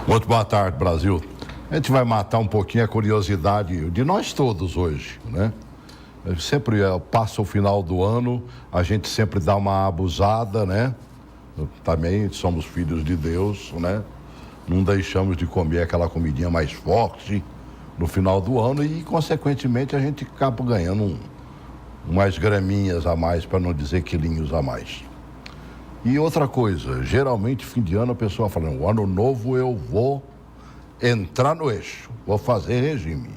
Muito boa tarde, Brasil. A gente vai matar um pouquinho a curiosidade de nós todos hoje, né? Sempre passa o final do ano, a gente sempre dá uma abusada, né? Também somos filhos de Deus, né? Não deixamos de comer aquela comidinha mais forte no final do ano e, consequentemente, a gente acaba ganhando umas graminhas a mais, para não dizer quilinhos a mais. E outra coisa, geralmente, fim de ano, a pessoa fala, o ano novo eu vou entrar no eixo, vou fazer regime.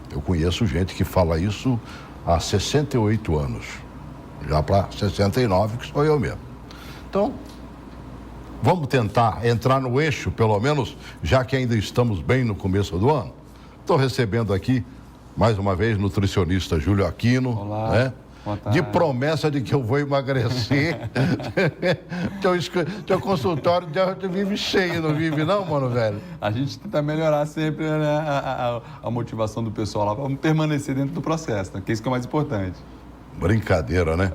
Eu conheço gente que fala isso há 68 anos, já para 69, que sou eu mesmo. Então, vamos tentar entrar no eixo, pelo menos, já que ainda estamos bem no começo do ano. Estou recebendo aqui, mais uma vez, nutricionista Júlio Aquino. Olá. Né? De promessa de que eu vou emagrecer. Teu consultório já vive cheio, não vive não, mano, velho? A gente tenta melhorar sempre, né, a motivação do pessoal lá para permanecer dentro do processo, né? Que isso que é o mais importante. Brincadeira, né?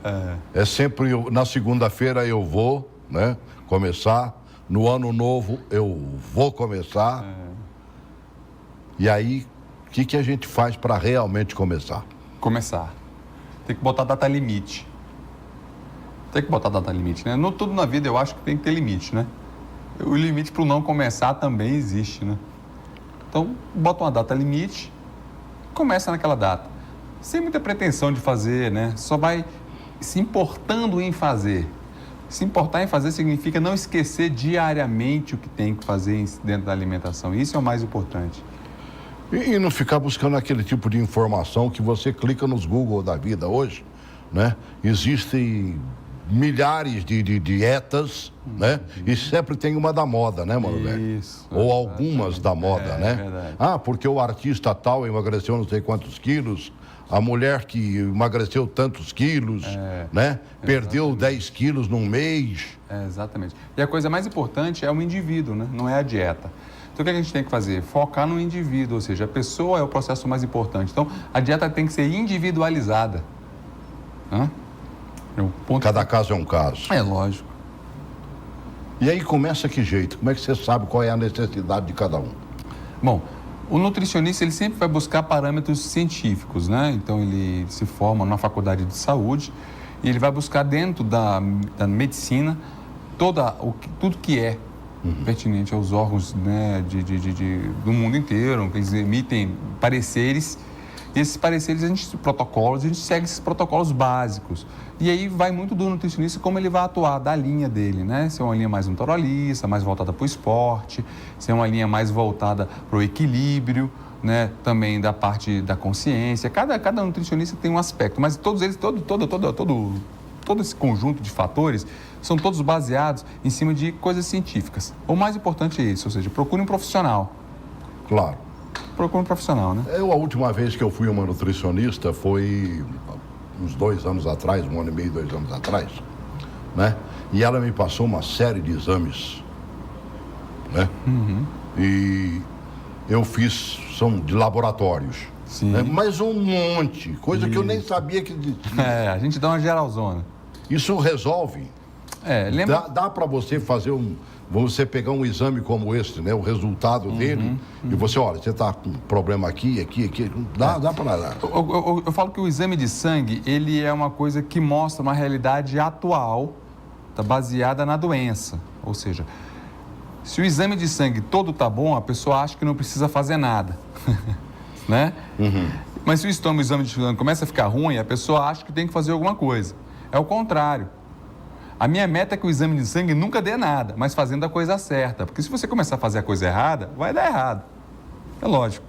É sempre, na segunda-feira eu vou, né, começar, no ano novo eu vou começar. E aí, o que a gente faz para realmente começar? Começar. Tem que botar data limite. Tem que botar data limite, né? Não tudo na vida eu acho que tem que ter limite, né? O limite para o não começar também existe, né? Então, bota uma data limite, começa naquela data. Sem muita pretensão de fazer, né? Só vai se importando em fazer. Se importar em fazer significa não esquecer diariamente o que tem que fazer dentro da alimentação. Isso é o mais importante. E não ficar buscando aquele tipo de informação que você clica nos Google da vida hoje, né? Existem milhares de dietas, né? E sempre tem uma da moda, né, mano, velho? Isso. Ou algumas da moda, né? Verdade. Ah, porque o artista tal emagreceu não sei quantos quilos, a mulher que emagreceu tantos quilos, né? Perdeu 10 quilos num mês. Exatamente. E a coisa mais importante é o indivíduo, né? Não é a dieta. Então, o que a gente tem que fazer? Focar no indivíduo, ou seja, a pessoa é o processo mais importante. Então, a dieta tem que ser individualizada. Cada caso é um caso. É lógico. E aí começa que jeito? Como é que você sabe qual é a necessidade de cada um? Bom, o nutricionista ele sempre vai buscar parâmetros científicos, né? Então, ele se forma na faculdade de saúde e ele vai buscar dentro da medicina tudo que é pertinente aos órgãos, né, do mundo inteiro, que eles emitem pareceres. E esses pareceres, a gente segue esses protocolos básicos. E aí vai muito do nutricionista como ele vai atuar, da linha dele, né? Se é uma linha mais naturalista, mais voltada para o esporte, se é uma linha mais voltada para o equilíbrio, né? Também da parte da consciência. Cada nutricionista tem um aspecto, mas todos eles, todo esse conjunto de fatores são todos baseados em cima de coisas científicas. O mais importante é isso, ou seja, procure um profissional. Claro. Procure um profissional, né? A última vez que eu fui uma nutricionista foi uns 2 anos atrás, 1 ano e meio, 2 anos atrás, né? E ela me passou uma série de exames, né? E eu fiz, são de laboratórios. Sim. Né? Mas um monte, coisa que eu nem sabia que existia. A gente dá uma geralzona. Isso resolve. Lembra? Dá para você fazer você pegar um exame como esse, né? O resultado dele, e você, olha, você está com problema aqui. Dá para dar. Eu falo que o exame de sangue, ele é uma coisa que mostra uma realidade atual, tá, baseada na doença. Ou seja, se o exame de sangue todo tá bom, a pessoa acha que não precisa fazer nada. Né? Mas se o exame de sangue começa a ficar ruim, a pessoa acha que tem que fazer alguma coisa. É o contrário. A minha meta é que o exame de sangue nunca dê nada, mas fazendo a coisa certa. Porque se você começar a fazer a coisa errada, vai dar errado. É lógico.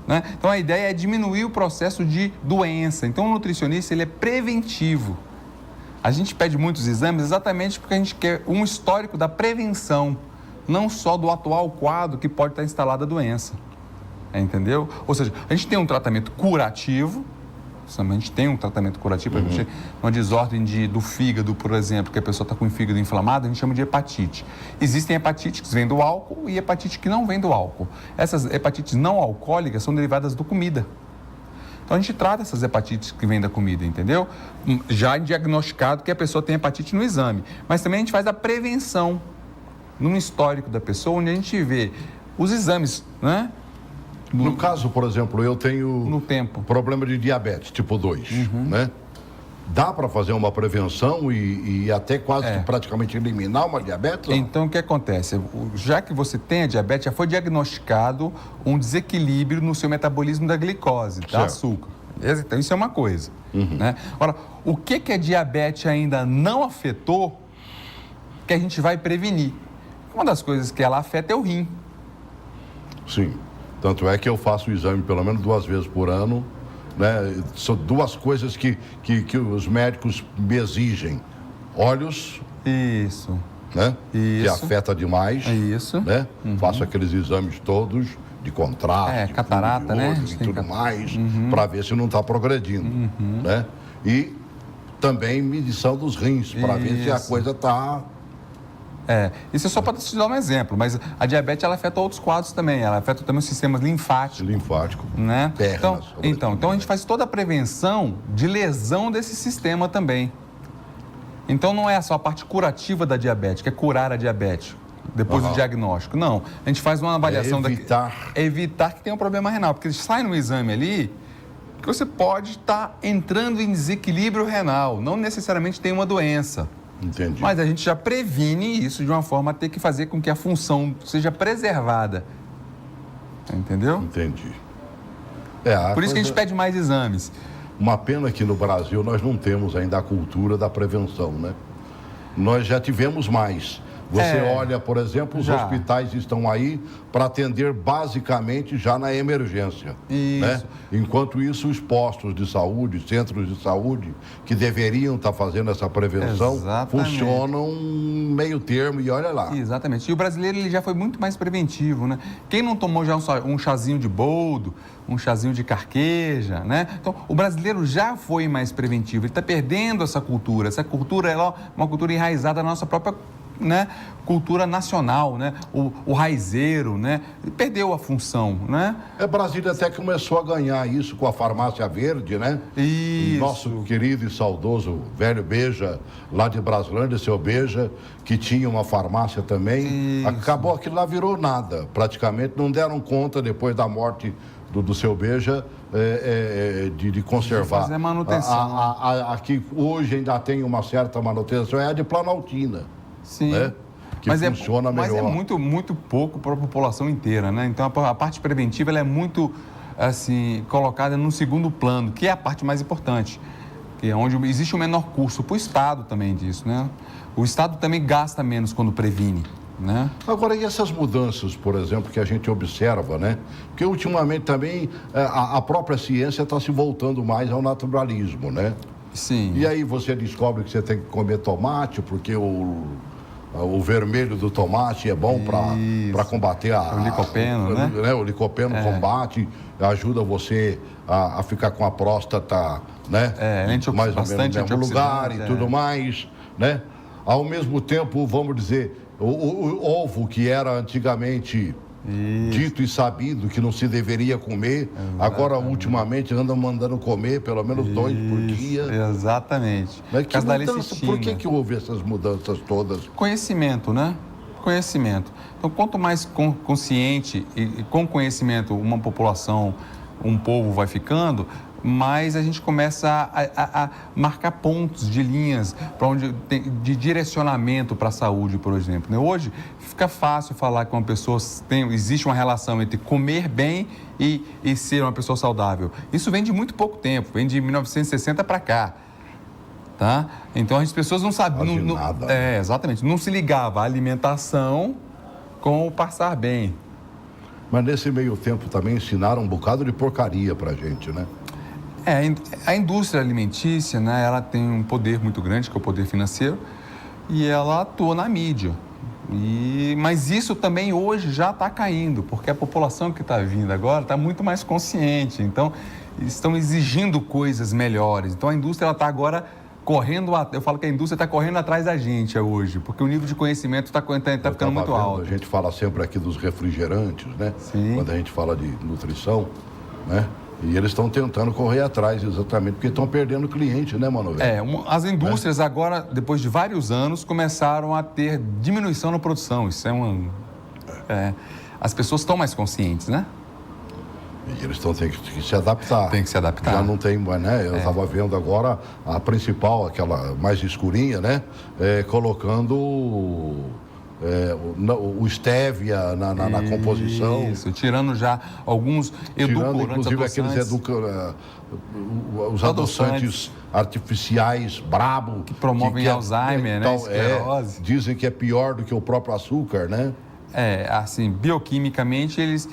Né? Então, a ideia é diminuir o processo de doença. Então, o nutricionista ele é preventivo. A gente pede muitos exames exatamente porque a gente quer um histórico da prevenção, não só do atual quadro que pode estar instalada a doença. Entendeu? Ou seja, a gente tem um tratamento curativo, a gente tem um tratamento curativo, a gente, uma desordem do fígado, por exemplo, que a pessoa está com o fígado inflamado, a gente chama de hepatite. Existem hepatites que vêm do álcool e hepatite que não vem do álcool. Essas hepatites não alcoólicas são derivadas da comida. Então, a gente trata essas hepatites que vêm da comida, entendeu? Já diagnosticado que a pessoa tem hepatite no exame. Mas também a gente faz a prevenção. num histórico da pessoa, onde a gente vê os exames, né? No caso, por exemplo, eu tenho No tempo. problema de diabetes tipo 2, né? Dá para fazer uma prevenção e até quase que praticamente eliminar uma diabetes? Não? Então, o que acontece? Já que você tem a diabetes, já foi diagnosticado um desequilíbrio no seu metabolismo da glicose, da açúcar. Beleza? Então, isso é uma coisa. Né? Agora, o que a diabetes ainda não afetou, que a gente vai prevenir? Uma das coisas que ela afeta é o rim. Sim. Tanto é que eu faço o exame pelo menos 2 vezes por ano, né? São 2 coisas que os médicos me exigem. Olhos, Isso. né? Que Isso. afeta demais. Isso. Né? Faço aqueles exames todos de contraste, catarata, fundo de né? olho A gente e tem tudo mais, para ver se não está progredindo, né? E também medição dos rins, para ver se a coisa está... Isso é só para te dar um exemplo, mas a diabetes ela afeta outros quadros também, ela afeta também os sistemas linfáticos. linfático, Né? pernas. Então a gente faz toda a prevenção de lesão desse sistema também. Então não é só a parte curativa da diabetes, que é curar a diabetes depois do diagnóstico. Não, a gente faz uma avaliação evitar que tenha um problema renal, porque sai no exame ali que você pode estar entrando em desequilíbrio renal, não necessariamente tem uma doença. Entendi. Mas a gente já previne isso de uma forma a ter que fazer com que a função seja preservada. Entendeu? Entendi. Por isso que a gente pede mais exames. Uma pena que no Brasil nós não temos ainda a cultura da prevenção, né? Nós já tivemos mais. Você olha, por exemplo, os hospitais estão aí para atender basicamente já na emergência. Isso. Né? Enquanto isso, os postos de saúde, centros de saúde, que deveriam estar fazendo essa prevenção, funcionam meio termo e olha lá. Exatamente. E o brasileiro ele já foi muito mais preventivo, né? Quem não tomou já um chazinho de boldo, um chazinho de carqueja, né? Então, o brasileiro já foi mais preventivo. Ele está perdendo essa cultura. Essa cultura é uma cultura enraizada na nossa própria, né, cultura nacional, né? O raizeiro, né? Perdeu a função, né? Brasília até começou a ganhar isso com a farmácia verde, né? Isso. Nosso querido e saudoso velho Beja, lá de Braslândia, seu Beja, que tinha uma farmácia também. Isso. Acabou, aquilo lá virou nada, praticamente. Não deram conta, depois da morte do seu Beja, de conservar. Fazer manutenção. Aqui hoje ainda tem uma certa manutenção, é a de Planaltina. Sim. Né? Que funciona melhor. Mas é muito pouco para a população inteira, né? Então, a parte preventiva ela é muito, assim, colocada no segundo plano, que é a parte mais importante, que é onde existe o menor custo para o Estado também disso, né? O Estado também gasta menos quando previne, né? Agora, e essas mudanças, por exemplo, que a gente observa, né? Porque ultimamente também a própria ciência está se voltando mais ao naturalismo, né? Sim. E aí você descobre que você tem que comer tomate, porque o vermelho do tomate é bom para combater o licopeno, né? O licopeno combate, ajuda você a ficar com a próstata, né? Mais ou menos no mesmo lugar e tudo mais, né? Ao mesmo tempo, vamos dizer, o ovo que era antigamente dito e sabido que não se deveria comer, agora ultimamente andam mandando comer pelo menos 2 por dia. Exatamente. Mas que mudança, por que houve essas mudanças todas? Conhecimento, né? Conhecimento. Então, quanto mais consciente e com conhecimento uma população, um povo vai ficando, mais a gente começa a marcar pontos de linhas para onde de direcionamento para a saúde, por exemplo. Né? Hoje fica fácil falar que uma pessoa existe uma relação entre comer bem e ser uma pessoa saudável. Isso vem de muito pouco tempo, vem de 1960 para cá. Tá? Então as pessoas não sabiam. Exatamente. Não se ligava a alimentação com o passar bem. Mas nesse meio tempo também ensinaram um bocado de porcaria pra gente, né? A indústria alimentícia, né, ela tem um poder muito grande, que é o poder financeiro, e ela atua na mídia. Mas isso também hoje já está caindo, porque a população que está vindo agora está muito mais consciente. Então, estão exigindo coisas melhores. Então, a indústria está agora correndo, eu falo que a indústria está correndo atrás da gente hoje, porque o nível de conhecimento está ficando muito alto. A gente fala sempre aqui dos refrigerantes, né? Sim. Quando a gente fala de nutrição, né? E eles estão tentando correr atrás, exatamente, porque estão perdendo cliente, né, mano? As indústrias agora, depois de vários anos, começaram a ter diminuição na produção. Isso as pessoas estão mais conscientes, né? E eles têm que se adaptar. Tem que se adaptar. Já não tem, né? Eu estava vendo agora a principal, aquela mais escurinha, né? Colocando o stevia na composição. Isso, tirando já alguns edulcorantes, inclusive aqueles os adoçantes artificiais brabo. Que promovem Alzheimer, né? Esclerose. Dizem que é pior do que o próprio açúcar, né? Assim, bioquimicamente,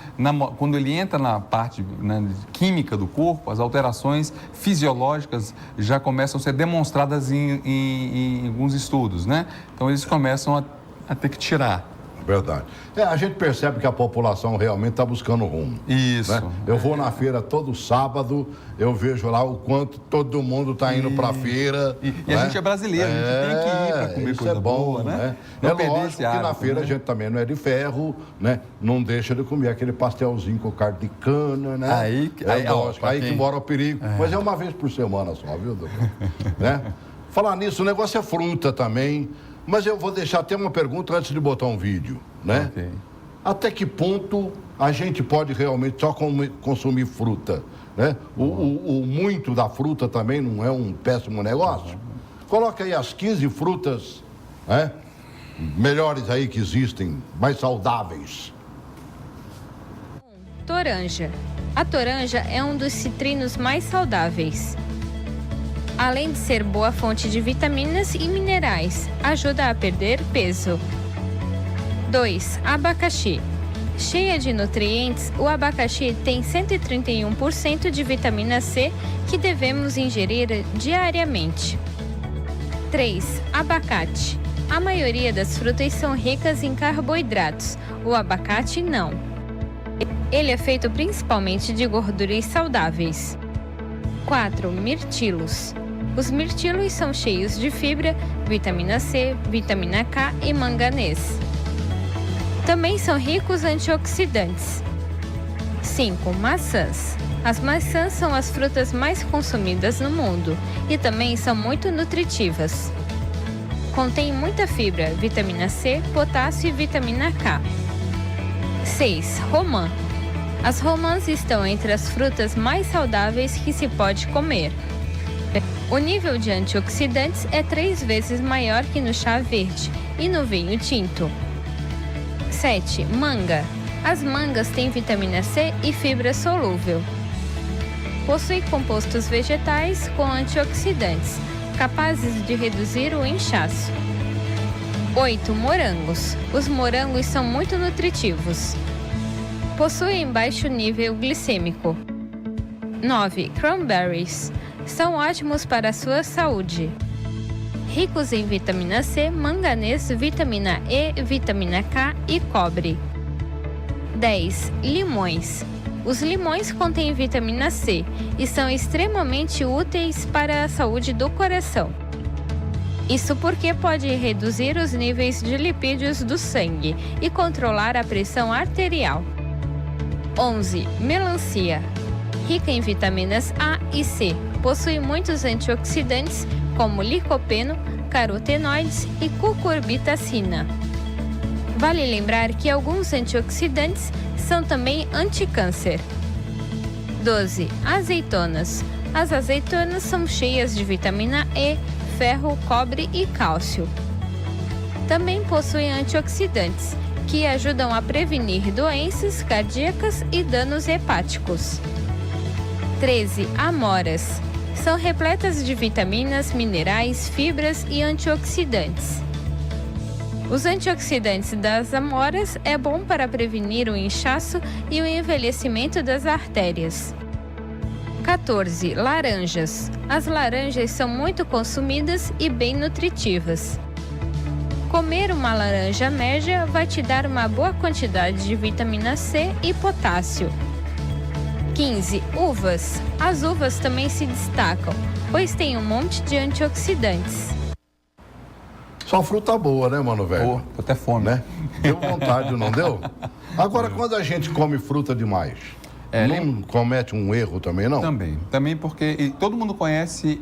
quando ele entra na parte, né, química do corpo, as alterações fisiológicas já começam a ser demonstradas em alguns estudos, né? Então, eles começam a ter que tirar. Verdade. A gente percebe que a população realmente está buscando rumo. Isso. Né? Eu vou na feira todo sábado, eu vejo lá o quanto todo mundo está indo para a feira. E né? a gente é brasileiro, a gente tem que ir para comer isso coisa é bom, boa, né? É lógico que na feira a gente também não é de ferro, né? Não deixa de comer aquele pastelzinho com carne de cana, né? Aí que mora o perigo. Mas é uma vez por semana só, viu, doutor? Né? Falar nisso, o negócio é fruta também. Mas eu vou deixar até uma pergunta antes de botar um vídeo, né? Okay. Até que ponto a gente pode realmente só consumir fruta, né? O muito da fruta também não é um péssimo negócio? Coloca aí as 15 frutas, né? Melhores aí que existem, mais saudáveis. Toranja. A toranja é um dos citrinos mais saudáveis. Além de ser boa fonte de vitaminas e minerais, ajuda a perder peso. 2. Abacaxi. Cheia de nutrientes, o abacaxi tem 131% de vitamina C que devemos ingerir diariamente. 3. Abacate. A maioria das frutas são ricas em carboidratos, o abacate não. Ele é feito principalmente de gorduras saudáveis. 4. Mirtilos. Os mirtilos são cheios de fibra, vitamina C, vitamina K e manganês. Também são ricos em antioxidantes. 5. Maçãs. As maçãs são as frutas mais consumidas no mundo e também são muito nutritivas. Contém muita fibra, vitamina C, potássio e vitamina K. 6. Romã. As romãs estão entre as frutas mais saudáveis que se pode comer. O nível de antioxidantes é 3 vezes maior que no chá verde e no vinho tinto. 7. Manga. As mangas têm vitamina C e fibra solúvel. Possui compostos vegetais com antioxidantes, capazes de reduzir o inchaço. 8. Morangos. Os morangos são muito nutritivos. Possuem baixo nível glicêmico. 9. Cranberries. São ótimos para a sua saúde. Ricos em vitamina C, manganês, vitamina E, vitamina K e cobre. 10. Limões. Os limões contêm vitamina C e são extremamente úteis para a saúde do coração. Isso porque pode reduzir os níveis de lipídios do sangue e controlar a pressão arterial. 11. Melancia. Rica em vitaminas A e C, possui muitos antioxidantes como licopeno, carotenoides e cucurbitacina. Vale lembrar que alguns antioxidantes são também anticâncer. 12. Azeitonas. As azeitonas são cheias de vitamina E, ferro, cobre e cálcio. Também possuem antioxidantes, que ajudam a prevenir doenças cardíacas e danos hepáticos. 13. Amoras. São repletas de vitaminas, minerais, fibras e antioxidantes. Os antioxidantes das amoras é bom para prevenir o inchaço e o envelhecimento das artérias. 14. Laranjas. As laranjas são muito consumidas e bem nutritivas. Comer uma laranja média vai te dar uma boa quantidade de vitamina C e potássio. 15. Uvas. As uvas também se destacam, pois têm um monte de antioxidantes. Só fruta boa, né, mano, velho? Tô até fome, né? Deu vontade, não deu? Agora, quando a gente come fruta demais, Não comete um erro também, não? Também porque todo mundo conhece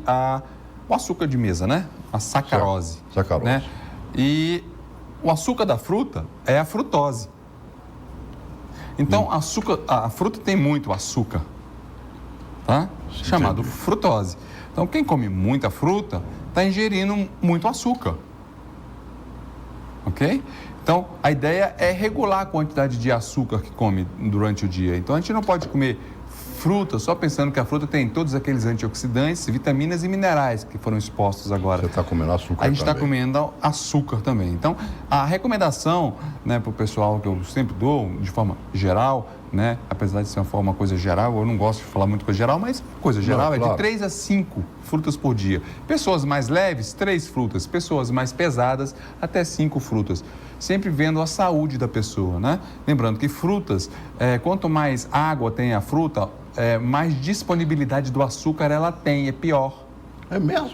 o açúcar de mesa, né? A sacarose. Certo. Sacarose. Né? E o açúcar da fruta é a frutose. Então, a fruta tem muito açúcar, tá? Chamado frutose. Então, quem come muita fruta está ingerindo muito açúcar. Ok? Então, a ideia é regular a quantidade de açúcar que come durante o dia. Então, a gente não pode comer fruta só pensando que a fruta tem todos aqueles antioxidantes, vitaminas e minerais que foram expostos agora. Você está comendo açúcar A gente está também. comendo açúcar também. Então, a recomendação, né, para o pessoal que eu sempre dou, de forma geral, né, apesar de ser uma coisa geral, eu não gosto de falar muito coisa geral, mas coisa geral é claro. de 3 a 5 frutas por dia. Pessoas mais leves, 3 frutas. Pessoas mais pesadas, até 5 frutas. Sempre vendo a saúde da pessoa, né? Lembrando que frutas, quanto mais água tem a fruta, mais disponibilidade do açúcar ela tem, é pior. É mesmo?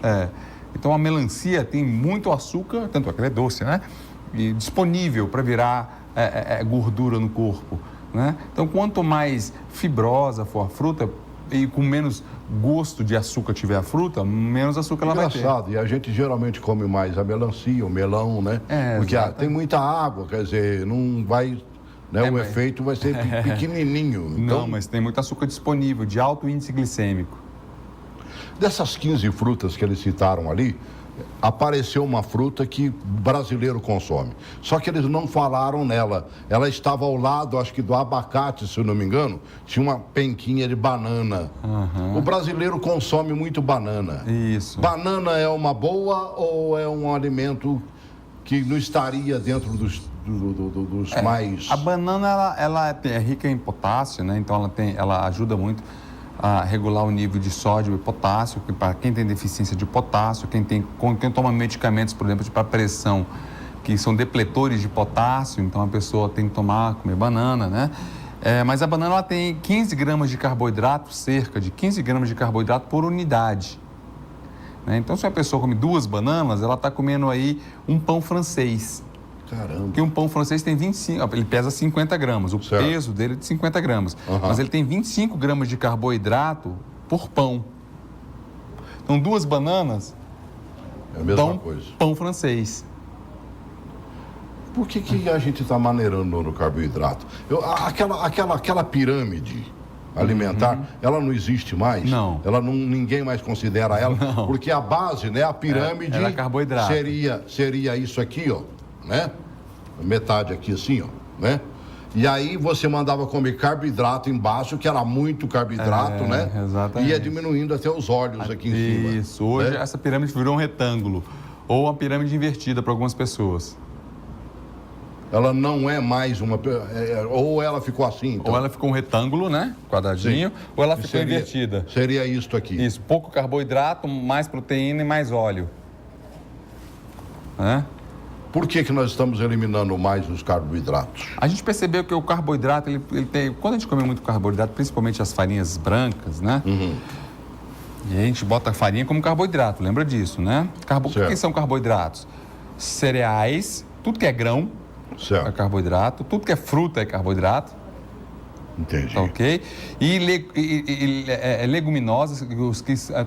Então a melancia tem muito açúcar, tanto é que ela é doce, né? E disponível para virar gordura no corpo, né? Então quanto mais fibrosa for a fruta e com menos gosto de açúcar tiver a fruta, menos açúcar ela vai ter. Engraçado, e a gente geralmente come mais a melancia, o melão, né? Porque tem muita água, quer dizer, não vai... Né, o efeito vai ser pequenininho. Então, não, mas tem muito açúcar disponível, de alto índice glicêmico. Dessas 15 frutas que eles citaram ali, apareceu uma fruta que o brasileiro consome. Só que eles não falaram nela. Ela estava ao lado, acho que do abacate, se eu não me engano, tinha uma penquinha de banana. O brasileiro consome muito banana. Isso. Banana é uma boa ou é um alimento que não estaria dentro dos mais... A banana, ela é rica em potássio, né? Então ela ajuda muito a regular o nível de sódio e potássio, para quem tem deficiência de potássio, quem toma medicamentos, por exemplo, para pressão, que são depletores de potássio, então a pessoa tem que comer banana, né? Mas a banana ela tem 15 gramas de carboidrato, cerca de 15 gramas de carboidrato por unidade. Né? Então, se a pessoa come 2 bananas, ela está comendo aí um pão francês. Caramba. Porque um pão francês tem 25, ele pesa 50 gramas, o peso dele é de 50 gramas. Mas ele tem 25 gramas de carboidrato por pão. Então, 2 bananas é a mesma coisa. Pão francês. Por que a gente está maneirando no carboidrato? Aquela pirâmide alimentar, ela não existe mais? Não. Ninguém mais considera ela? Não. Porque a base, né, a pirâmide é carboidrato. seria isso aqui, ó, né? Metade aqui assim, ó, né? E aí você mandava comer carboidrato embaixo, que era muito carboidrato, né? Exatamente. Ia diminuindo até os olhos aqui em cima. Isso. Hoje essa pirâmide virou um retângulo. Ou uma pirâmide invertida para algumas pessoas. Ela não é mais uma... Ou ela ficou assim, então. Ou ela ficou um retângulo, né? Quadradinho. Sim. Ou ela ficou invertida. Seria isto aqui. Isso. Pouco carboidrato, mais proteína e mais óleo. Né? Por que nós estamos eliminando mais os carboidratos? A gente percebeu que o carboidrato, ele tem... Quando a gente come muito carboidrato, principalmente as farinhas brancas, né? E a gente bota a farinha como carboidrato, lembra disso, né? O que são carboidratos? Cereais, tudo que é grão é carboidrato, tudo que é fruta é carboidrato. Entendi. Ok? E leguminosas,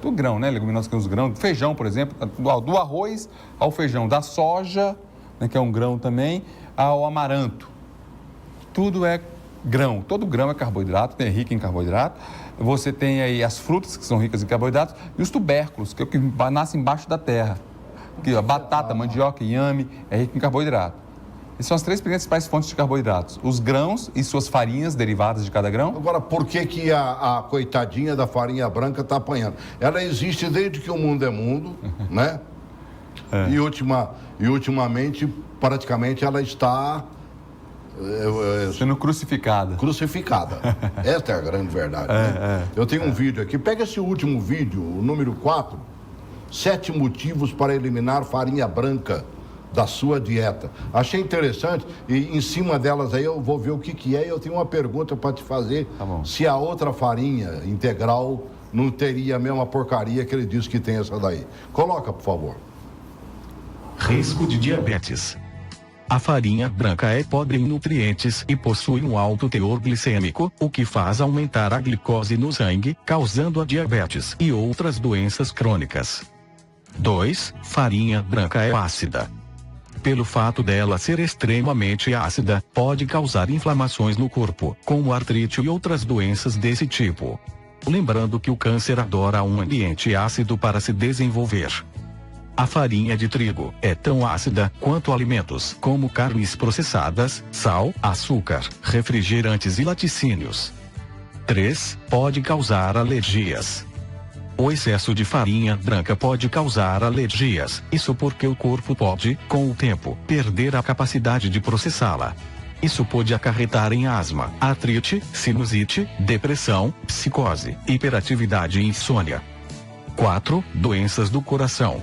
tudo grão, né? Leguminosas que os grãos, feijão, por exemplo, do arroz ao feijão, da soja, né, que é um grão também, ao amaranto. Tudo é grão. Todo grão é carboidrato, é rico em carboidrato. Você tem aí as frutas, que são ricas em carboidratos, e os tubérculos, que é o que nasce embaixo da terra. Que a batata, mandioca, inhame, é rico em carboidrato. Essas são as 3 principais fontes de carboidratos. Os grãos e suas farinhas derivadas de cada grão. Agora, por que a coitadinha da farinha branca está apanhando? Ela existe desde que o mundo é mundo, né? E ultimamente, praticamente, ela está... sendo crucificada. Esta é a grande verdade. Né? Eu tenho um vídeo aqui. Pega esse último vídeo, o número 4. 7 motivos para eliminar farinha branca da sua dieta. Achei interessante e em cima delas aí eu vou ver o que é e eu tenho uma pergunta para te fazer. Tá bom. Se a outra farinha integral não teria a mesma porcaria que ele diz que tem essa daí. Coloca, por favor. Risco de diabetes. A farinha branca é pobre em nutrientes e possui um alto teor glicêmico, o que faz aumentar a glicose no sangue, causando a diabetes e outras doenças crônicas. 2. Farinha branca é ácida. Pelo fato dela ser extremamente ácida, pode causar inflamações no corpo, como artrite e outras doenças desse tipo. Lembrando que o câncer adora um ambiente ácido para se desenvolver. A farinha de trigo é tão ácida quanto alimentos como carnes processadas, sal, açúcar, refrigerantes e laticínios. 3. Pode causar alergias. O excesso de farinha branca pode causar alergias, isso porque o corpo pode, com o tempo, perder a capacidade de processá-la. Isso pode acarretar em asma, artrite, sinusite, depressão, psicose, hiperatividade e insônia. 4. Doenças do coração.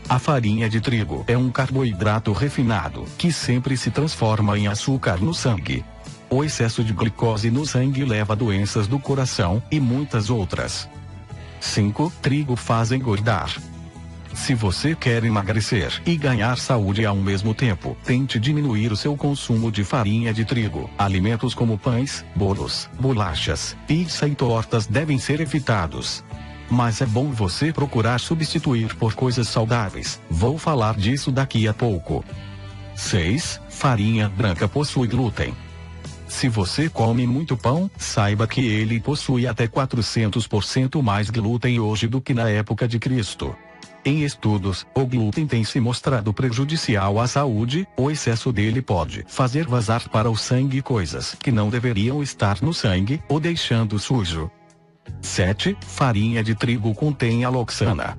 A farinha de trigo é um carboidrato refinado, que sempre se transforma em açúcar no sangue. O excesso de glicose no sangue leva a doenças do coração e muitas outras. 5. Trigo faz engordar. Se você quer emagrecer e ganhar saúde ao mesmo tempo, tente diminuir o seu consumo de farinha de trigo. Alimentos como pães, bolos, bolachas, pizza e tortas devem ser evitados. Mas é bom você procurar substituir por coisas saudáveis. Vou falar disso daqui a pouco. 6. Farinha branca possui glúten. Se você come muito pão, saiba que ele possui até 400% mais glúten hoje do que na época de Cristo. Em estudos, o glúten tem se mostrado prejudicial à saúde, o excesso dele pode fazer vazar para o sangue coisas que não deveriam estar no sangue, o deixando sujo. 7. Farinha de trigo contém aloxana.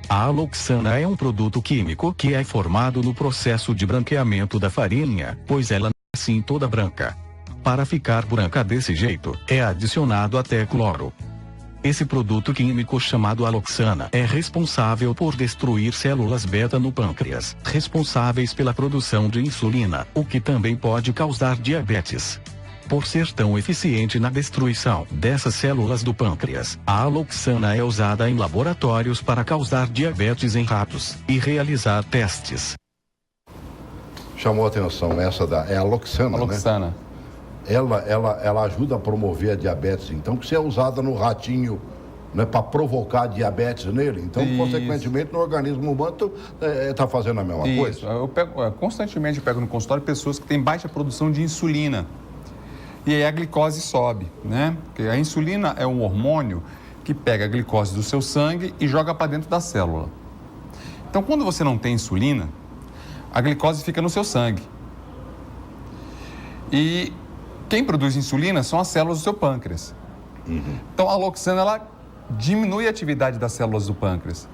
A aloxana é um produto químico que é formado no processo de branqueamento da farinha, pois ela nasce em toda branca. Para ficar branca desse jeito, é adicionado até cloro. Esse produto químico chamado aloxana é responsável por destruir células beta no pâncreas, responsáveis pela produção de insulina, o que também pode causar diabetes. Por ser tão eficiente na destruição dessas células do pâncreas, a aloxana é usada em laboratórios para causar diabetes em ratos e realizar testes. Chamou a atenção essa é a aloxana, Aloxana. né? Ela ajuda a promover a diabetes, então, que se é usada no ratinho, né, para provocar diabetes nele, então, Isso. consequentemente, no organismo humano está fazendo a mesma coisa. Isso. Eu constantemente pego no consultório pessoas que têm baixa produção de insulina. E aí a glicose sobe, né? Porque a insulina é um hormônio que pega a glicose do seu sangue e joga para dentro da célula. Então, quando você não tem insulina, a glicose fica no seu sangue. E quem produz insulina são as células do seu pâncreas. Então, a aloxana, ela diminui a atividade das células do pâncreas.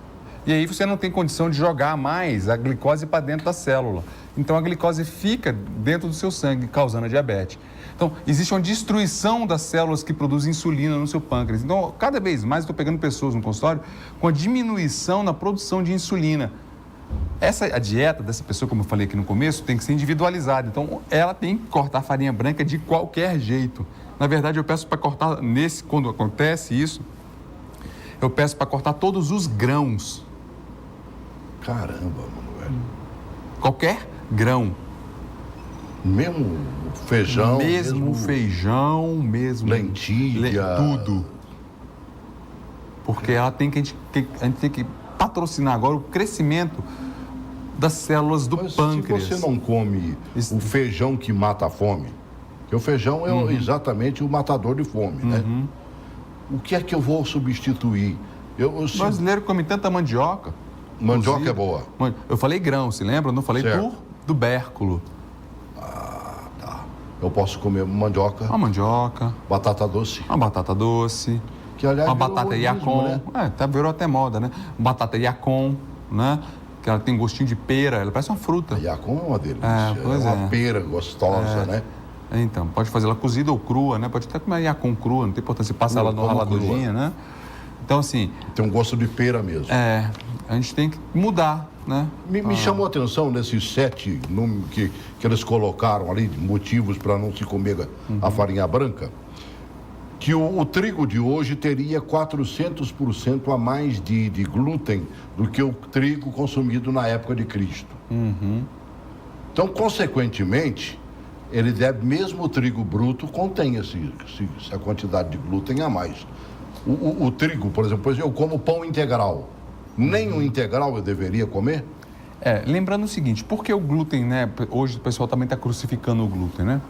E aí você não tem condição de jogar mais a glicose para dentro da célula. Então, a glicose fica dentro do seu sangue, causando a diabetes. Então, existe uma destruição das células que produzem insulina no seu pâncreas. Então, cada vez mais estou pegando pessoas no consultório com a diminuição na produção de insulina. A dieta dessa pessoa, como eu falei aqui no começo, tem que ser individualizada. Então, ela tem que cortar farinha branca de qualquer jeito. Na verdade, eu peço para cortar, quando acontece isso, eu peço para cortar todos os grãos. Caramba, mano, velho. Qualquer grão. Mesmo feijão. Mesmo feijão, mesmo lentilha. Tudo. Porque ela tem que, a gente tem que patrocinar agora o crescimento das células do pâncreas. Se você não come o feijão que mata a fome, porque o feijão é exatamente o matador de fome, né? O que é que eu vou substituir? O brasileiro come tanta mandioca. Mandioca é boa. Eu falei grão, se lembra? Eu não falei tubérculo. Tá. Eu posso comer mandioca. Uma mandioca. Batata doce. Uma batata doce. Que, aliás, uma batata yacon. Né? Virou até moda, né? Batata yacon, né? Que ela tem gostinho de pera, ela parece uma fruta. A yacon é uma delícia. É uma pera gostosa, né? Então, pode fazer ela cozida ou crua, né? Pode até comer a yacon crua, não tem importância. Você passa ela no raladorzinho, né? Então, assim... Tem um gosto de pera mesmo. A gente tem que mudar, né? Me chamou a atenção nesses 7 números que eles colocaram ali, motivos para não se comer a farinha branca, que o trigo de hoje teria 400% a mais de glúten do que o trigo consumido na época de Cristo. Então, consequentemente, ele deve, mesmo o trigo bruto, contém essa quantidade de glúten a mais. O trigo, por exemplo, eu como pão integral. Nem o integral eu deveria comer? Lembrando o seguinte, por que o glúten, né? Hoje o pessoal também está crucificando o glúten, né?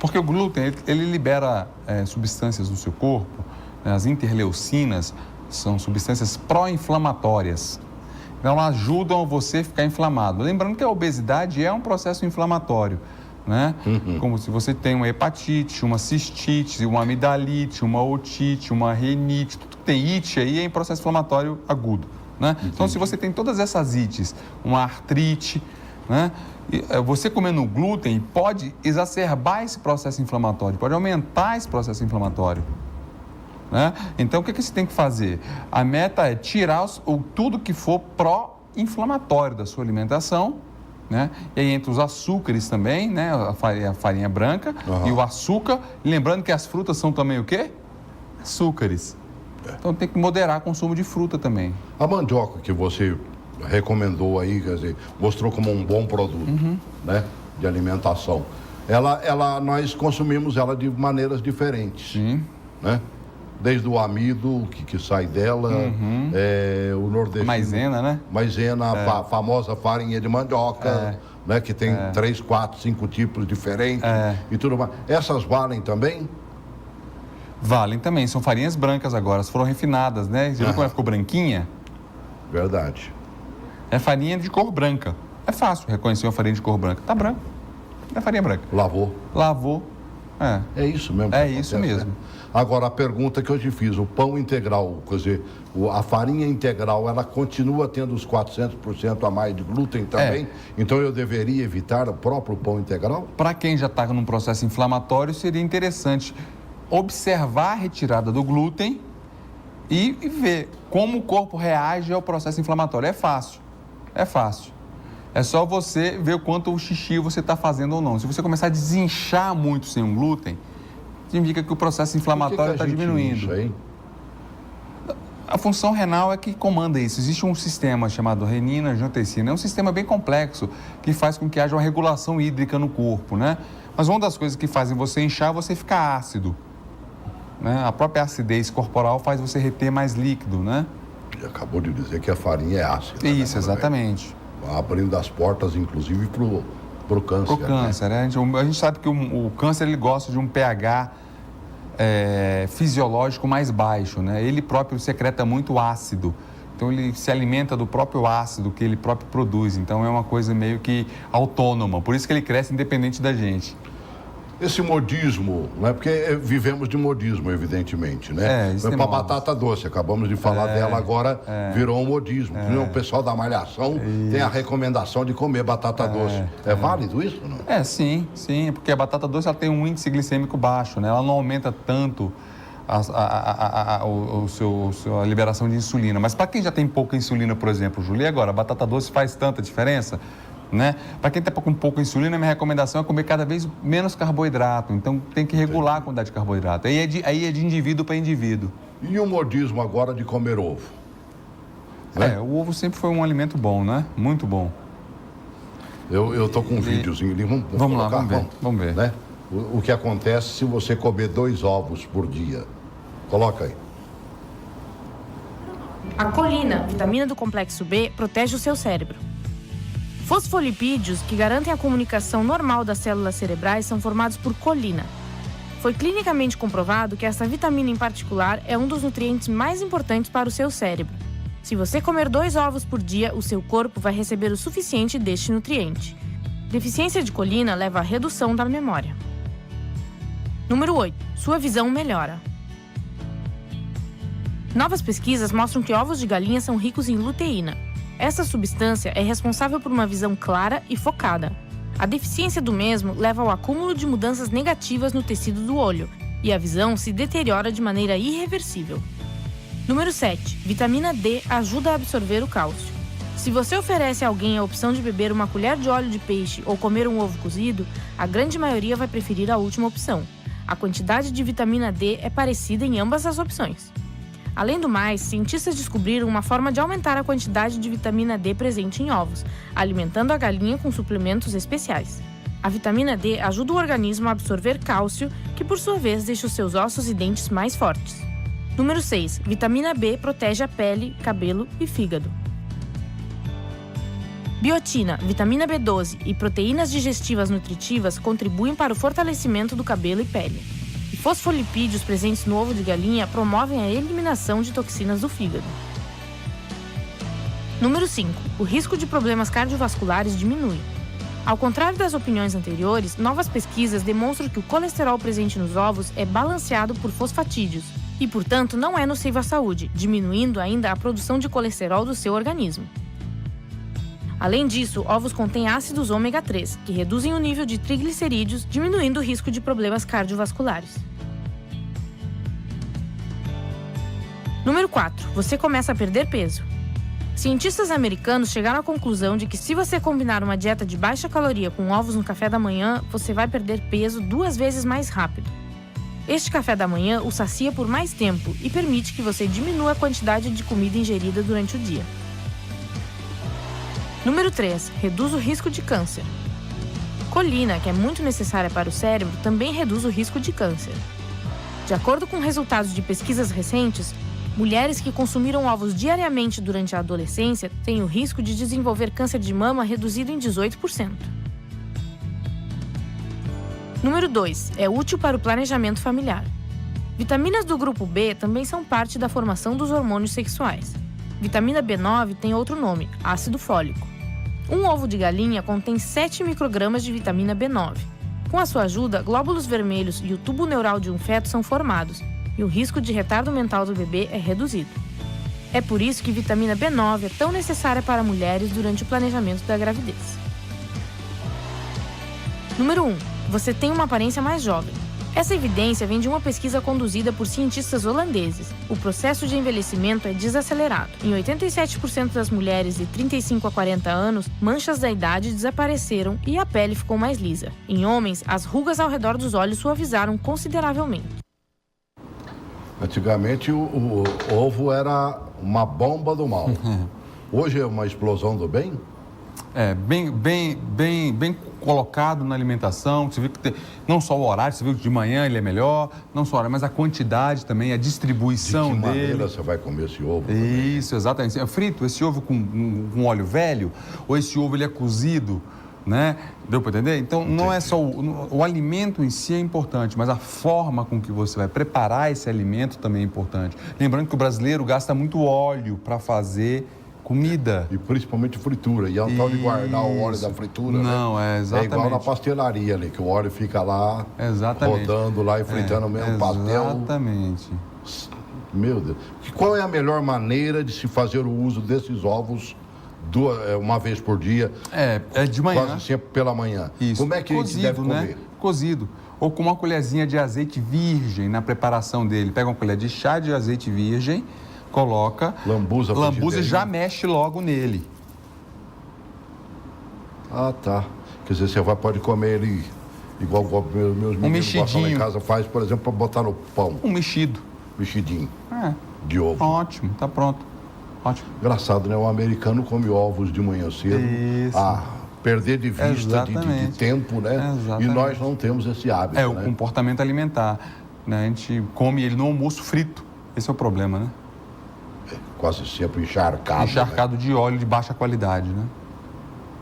Porque o glúten, ele libera substâncias no seu corpo, né? As interleucinas são substâncias pró-inflamatórias. Então, elas ajudam você a ficar inflamado. Lembrando que a obesidade é um processo inflamatório, né? Como se você tem uma hepatite, uma cistite, uma amidalite, uma otite, uma renite, tudo que tem ite aí é em processo inflamatório agudo, né? Então, se você tem todas essas ites, uma artrite, né? Você comendo glúten pode exacerbar esse processo inflamatório, pode aumentar esse processo inflamatório, né? Então, o que você tem que fazer? A meta é tirar tudo que for pró-inflamatório da sua alimentação, né? E aí entre os açúcares também, né? A farinha branca e o açúcar. Lembrando que as frutas são também o quê? Açúcares. Então tem que moderar o consumo de fruta também. A mandioca que você recomendou aí, quer dizer, mostrou como um bom produto, né? De alimentação. Nós consumimos ela de maneiras diferentes. Sim. Né? Desde o amido que sai dela, o nordestino. Maisena, né? Maisena, a famosa farinha de mandioca, né? Que tem 3, 4, 5 tipos diferentes e tudo mais. Essas valem também? Valem também, são farinhas brancas agora, foram refinadas, né? Você viu como ela ficou branquinha? Verdade. É farinha de cor branca. É fácil reconhecer uma farinha de cor branca. Tá branca. É farinha branca. Lavou. É isso mesmo. É isso mesmo. Né? Agora, a pergunta que eu te fiz, o pão integral, quer dizer, a farinha integral, ela continua tendo os 400% a mais de glúten também? Então, eu deveria evitar o próprio pão integral? Para quem já está num processo inflamatório, seria interessante observar a retirada do glúten e ver como o corpo reage ao processo inflamatório. É fácil. É só você ver o quanto o xixi você está fazendo ou não. Se você começar a desinchar muito sem um glúten, significa que o processo inflamatório está diminuindo. Isso aí? A função renal é que comanda isso. Existe um sistema chamado renina-angiotensina. É um sistema bem complexo que faz com que haja uma regulação hídrica no corpo, né? Mas uma das coisas que fazem você inchar é você ficar ácido, né? A própria acidez corporal faz você reter mais líquido, né? E acabou de dizer que a farinha é ácida. Isso, né? Exatamente. Abrindo as portas, inclusive, pro câncer. Pro câncer, né? A gente sabe que o câncer ele gosta de um pH fisiológico mais baixo, né? Ele próprio secreta muito ácido. Então, ele se alimenta do próprio ácido que ele próprio produz. Então, é uma coisa meio que autônoma. Por isso que ele cresce independente da gente. Esse modismo, né? Porque vivemos de modismo, evidentemente, né? Para a batata doce, acabamos de falar dela, agora virou um modismo. O pessoal da Malhação tem a recomendação de comer batata doce. É válido isso, não? Sim, porque a batata doce ela tem um índice glicêmico baixo, né? Ela não aumenta tanto a liberação de insulina. Mas para quem já tem pouca insulina, por exemplo, Julia, agora, a batata doce faz tanta diferença? Né? Para quem está com pouca insulina, minha recomendação é comer cada vez menos carboidrato. Então, tem que regular a quantidade de carboidrato. Aí é de indivíduo para indivíduo. E o modismo agora de comer ovo? Né? O ovo sempre foi um alimento bom, né? Muito bom. Eu tô com um videozinho ali. Vamos lá, vamos ver. Né? O que acontece se você comer 2 ovos por dia? Coloca aí. A colina, vitamina do complexo B, protege o seu cérebro. Fosfolipídios, que garantem a comunicação normal das células cerebrais, são formados por colina. Foi clinicamente comprovado que essa vitamina em particular é um dos nutrientes mais importantes para o seu cérebro. Se você comer 2 ovos por dia, o seu corpo vai receber o suficiente deste nutriente. Deficiência de colina leva à redução da memória. Número 8. Sua visão melhora. Novas pesquisas mostram que ovos de galinha são ricos em luteína. Essa substância é responsável por uma visão clara e focada. A deficiência do mesmo leva ao acúmulo de mudanças negativas no tecido do olho, e a visão se deteriora de maneira irreversível. Número 7. Vitamina D ajuda a absorver o cálcio. Se você oferece a alguém a opção de beber uma colher de óleo de peixe ou comer um ovo cozido, a grande maioria vai preferir a última opção. A quantidade de vitamina D é parecida em ambas as opções. Além do mais, cientistas descobriram uma forma de aumentar a quantidade de vitamina D presente em ovos, alimentando a galinha com suplementos especiais. A vitamina D ajuda o organismo a absorver cálcio, que por sua vez deixa os seus ossos e dentes mais fortes. Número 6. Vitamina B protege a pele, cabelo e fígado. Biotina, vitamina B12 e proteínas digestivas nutritivas contribuem para o fortalecimento do cabelo e pele. E fosfolipídios presentes no ovo de galinha promovem a eliminação de toxinas do fígado. Número 5. O risco de problemas cardiovasculares diminui. Ao contrário das opiniões anteriores, novas pesquisas demonstram que o colesterol presente nos ovos é balanceado por fosfatídeos e, portanto, não é nocivo à saúde, diminuindo ainda a produção de colesterol do seu organismo. Além disso, ovos contêm ácidos ômega 3, que reduzem o nível de triglicerídeos, diminuindo o risco de problemas cardiovasculares. Número 4. Você começa a perder peso. Cientistas americanos chegaram à conclusão de que se você combinar uma dieta de baixa caloria com ovos no café da manhã, você vai perder peso 2 vezes mais rápido. Este café da manhã o sacia por mais tempo e permite que você diminua a quantidade de comida ingerida durante o dia. Número 3. Reduz o risco de câncer. Colina, que é muito necessária para o cérebro, também reduz o risco de câncer. De acordo com resultados de pesquisas recentes, mulheres que consumiram ovos diariamente durante a adolescência têm o risco de desenvolver câncer de mama reduzido em 18%. Número 2. É útil para o planejamento familiar. Vitaminas do grupo B também são parte da formação dos hormônios sexuais. Vitamina B9 tem outro nome, ácido fólico. Um ovo de galinha contém 7 microgramas de vitamina B9. Com a sua ajuda, glóbulos vermelhos e o tubo neural de um feto são formados, e o risco de retardo mental do bebê é reduzido. É por isso que vitamina B9 é tão necessária para mulheres durante o planejamento da gravidez. Número 1. Você tem uma aparência mais jovem. Essa evidência vem de uma pesquisa conduzida por cientistas holandeses. O processo de envelhecimento é desacelerado. Em 87% das mulheres de 35 a 40 anos, manchas da idade desapareceram e a pele ficou mais lisa. Em homens, as rugas ao redor dos olhos suavizaram consideravelmente. Antigamente o ovo era uma bomba do mal. Hoje é uma explosão do bem? É, bem colocado na alimentação. Você viu que não só o horário, você viu que de manhã ele é melhor, não só o horário, mas a quantidade também, a distribuição de que dele. maneira você vai comer esse ovo? Isso, exatamente. É frito, esse ovo com óleo velho, ou esse ovo ele é cozido, né? Deu para entender? Então, não é só o alimento em si é importante, mas a forma com que você vai preparar esse alimento também é importante. Lembrando que o brasileiro gasta muito óleo para fazer comida. E principalmente fritura. E é um tal de guardar o óleo da fritura, não, né? É exatamente. É igual na pastelaria ali, que o óleo fica lá, exatamente, rodando lá e fritando o mesmo pastel. Exatamente. Meu Deus. Qual é a melhor maneira de se fazer o uso desses ovos uma vez por dia? É de manhã. Quase sempre pela manhã. Isso. Como é que cozido, a gente deve comer? Né? Cozido. Ou com uma colherzinha de azeite virgem na preparação dele. Pega uma colher de chá de azeite virgem, coloca, lambuza e já mexe logo nele. Ah, tá. Quer dizer, você pode comer ele igual meus meninos gostam lá em casa faz, por exemplo, para botar no pão. Um mexido. Mexidinho. De ovo. Ótimo, tá pronto. Ótimo. Engraçado, né? O americano come ovos de manhã cedo. Isso. Perder de vista de tempo, né? Exatamente. E nós não temos esse hábito, o comportamento alimentar. Né? A gente come ele no almoço frito. Esse é o problema, né? Quase sempre encharcado. Encharcado, né? De óleo de baixa qualidade, né?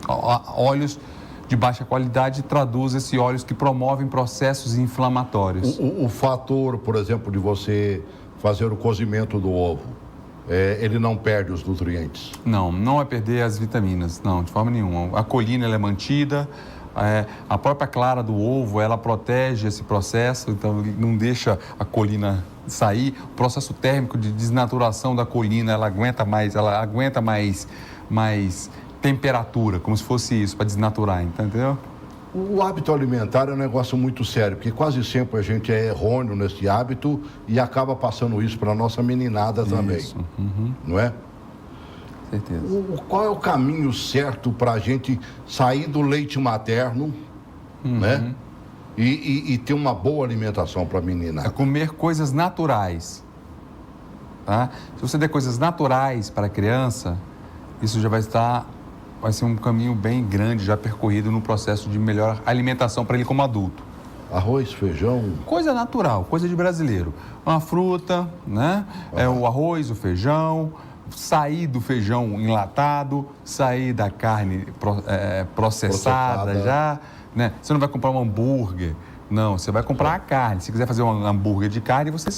Óleos de baixa qualidade traduz esses óleos que promovem processos inflamatórios. O fator, por exemplo, de você fazer o cozimento do ovo, ele não perde os nutrientes? Não vai perder as vitaminas, não, de forma nenhuma. A colina ela é mantida, a própria clara do ovo, ela protege esse processo, então não deixa a colina sair. O processo térmico de desnaturação da colina, ela aguenta mais temperatura, como se fosse isso, para desnaturar, entendeu? O hábito alimentar é um negócio muito sério, porque quase sempre a gente é errôneo nesse hábito e acaba passando isso para a nossa meninada também, não é? Certeza. Qual é o caminho certo para a gente sair do leite materno, né? E ter uma boa alimentação para a meninada? É comer coisas naturais. tá? Se você der coisas naturais para a criança, isso já vai ser um caminho bem grande já percorrido no processo de melhor alimentação para ele como adulto. Arroz, feijão. Coisa natural, coisa de brasileiro. Uma fruta, né? O arroz, o feijão, sair do feijão enlatado, sair da carne processada já, né? Você não vai comprar um hambúrguer, não, você vai comprar a carne. Se quiser fazer um hambúrguer de carne, você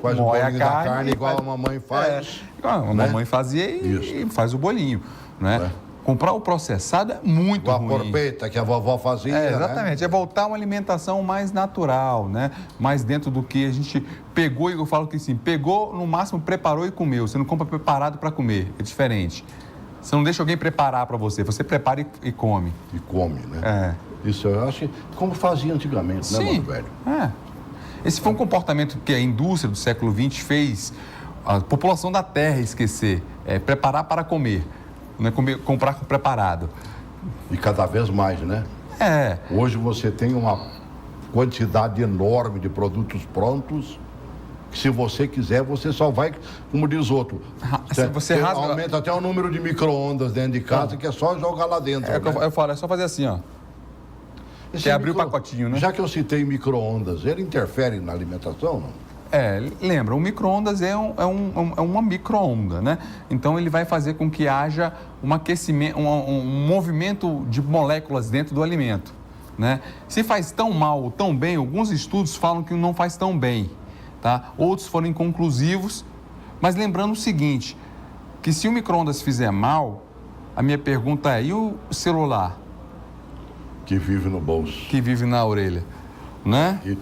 Faz o moe a bolinho da carne, carne igual a mamãe faz. A né? mamãe fazia e faz o bolinho, né? É. Comprar o processado é muito Igual ruim. a porpeta que a vovó fazia. Exatamente, Né? é voltar a uma alimentação mais natural, né? Mais dentro do que a gente pegou, e eu falo que assim, pegou, no máximo preparou e comeu. Você não compra preparado para comer, é diferente. Você não deixa alguém preparar para você, você prepara e come. E come, né? Isso eu acho como fazia antigamente, né, Sim, mano velho? Esse foi um comportamento que a indústria do século XX fez a população da Terra esquecer. Preparar para comer, não é comprar preparado. E cada vez mais, né? Hoje você tem uma quantidade enorme de produtos prontos que, se você quiser, você só vai, como diz outro, você rasga... aumenta até o número de micro-ondas dentro de casa, que é só jogar lá dentro. Né? Eu falo, é só fazer assim, ó. Esse abrir o pacotinho, né? Já que eu citei micro-ondas, ele interfere na alimentação, não? Lembra, o micro-ondas é uma micro-onda, né? Então, ele vai fazer com que haja um aquecimento, um movimento de moléculas dentro do alimento, né? Se faz tão mal ou tão bem, alguns estudos falam que não faz tão bem, tá? Outros foram inconclusivos, mas lembrando o seguinte, que se o micro-ondas fizer mal, a minha pergunta é, e o celular? Que vive no bolso. Que vive na orelha. Né? E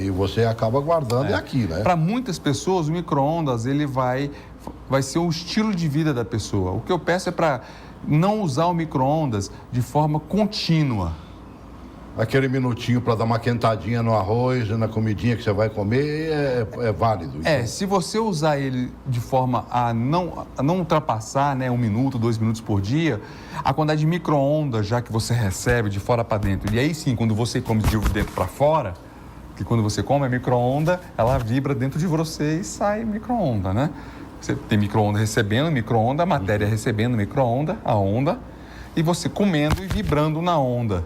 você acaba guardando aqui, né? Para muitas pessoas, o micro-ondas ele vai ser o estilo de vida da pessoa. O que eu peço é para não usar o micro-ondas de forma contínua. Aquele minutinho para dar uma quentadinha no arroz, na comidinha que você vai comer, é válido. Então. Se você usar ele de forma a não ultrapassar, né, 1 minuto, 2 minutos por dia, a quantidade de micro-ondas já que você recebe de fora para dentro, e aí sim, quando você come de dentro para fora, que quando você come a micro-onda, ela vibra dentro de você e sai micro-onda, né? Você tem micro-onda recebendo micro-onda, a matéria recebendo micro-onda, a onda, e você comendo e vibrando na onda.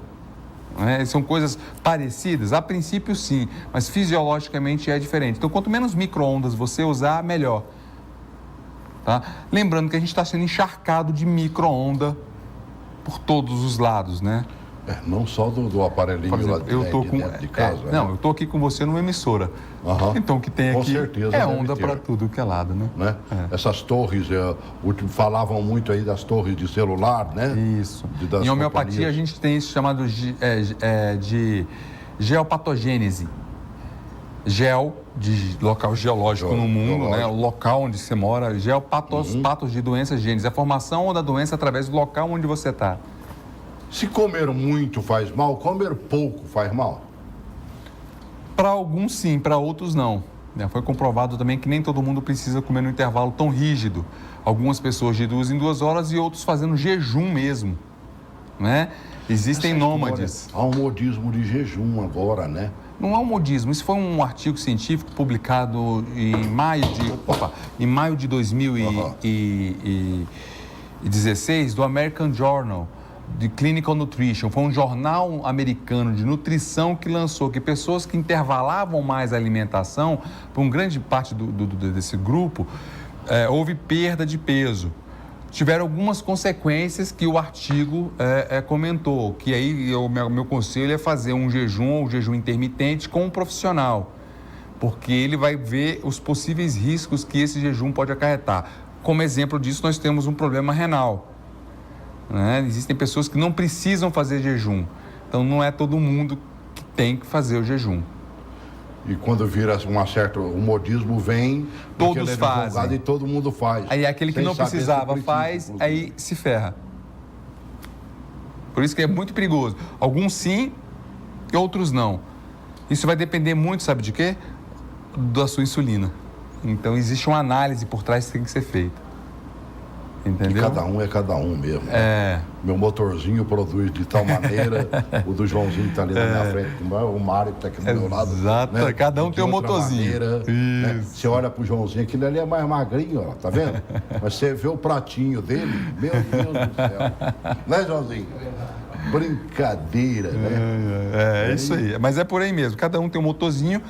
São coisas parecidas? A princípio, sim, mas fisiologicamente é diferente. Então, quanto menos micro-ondas você usar, melhor. Tá? Lembrando que a gente está sendo encharcado de micro-onda por todos os lados, né? Não só do aparelhinho Por exemplo, lá dentro de casa. Não, eu estou aqui com você numa emissora. Então, o que tem com aqui certeza é onda para tudo que é lado, né? Essas torres, falavam muito aí das torres de celular, né? Isso. Em homeopatia, a gente tem isso chamado de geopatogênese. Gel, de local geológico no mundo, né? O local onde você mora, patos de doenças gênese. A formação da doença através do local onde você está. Se comer muito faz mal, comer pouco faz mal? Para alguns sim, para outros não. Foi comprovado também que nem todo mundo precisa comer no intervalo tão rígido. Algumas pessoas de 2 em 2 horas e outros fazendo jejum mesmo, né? Existem nômades. Há um modismo de jejum agora, né? Não é um modismo, isso foi um artigo científico publicado em maio de 2016 do American Journal de Clinical Nutrition. Foi um jornal americano de nutrição que lançou que pessoas que intervalavam mais a alimentação, por uma grande parte desse grupo, houve perda de peso. Tiveram algumas consequências que o artigo comentou, que aí o meu conselho é fazer um jejum ou jejum intermitente com um profissional, porque ele vai ver os possíveis riscos que esse jejum pode acarretar. Como exemplo disso, nós temos um problema renal. Né? Existem pessoas que não precisam fazer jejum, então não é todo mundo que tem que fazer o jejum. E quando vira o modismo vem, todos fazem e todo mundo faz. Aí aquele que não precisava faz, aí se ferra. Por isso que é muito perigoso. Alguns sim e outros não. Isso vai depender muito, sabe de quê? Da sua insulina. Então existe uma análise por trás que tem que ser feita. Entendeu? Cada um é cada um mesmo. É. Meu motorzinho produz de tal maneira, o do Joãozinho que está ali na minha frente, o Mário que está aqui do meu lado. Exato, cada um De tem um outra motorzinho. maneira, né? Você olha pro Joãozinho, aquele ali é mais magrinho, ó, tá vendo? Mas você vê o pratinho dele, meu Deus do céu. Né, Joãozinho? Brincadeira, né? É isso aí. Mas é por aí mesmo. Cada um tem um motorzinho.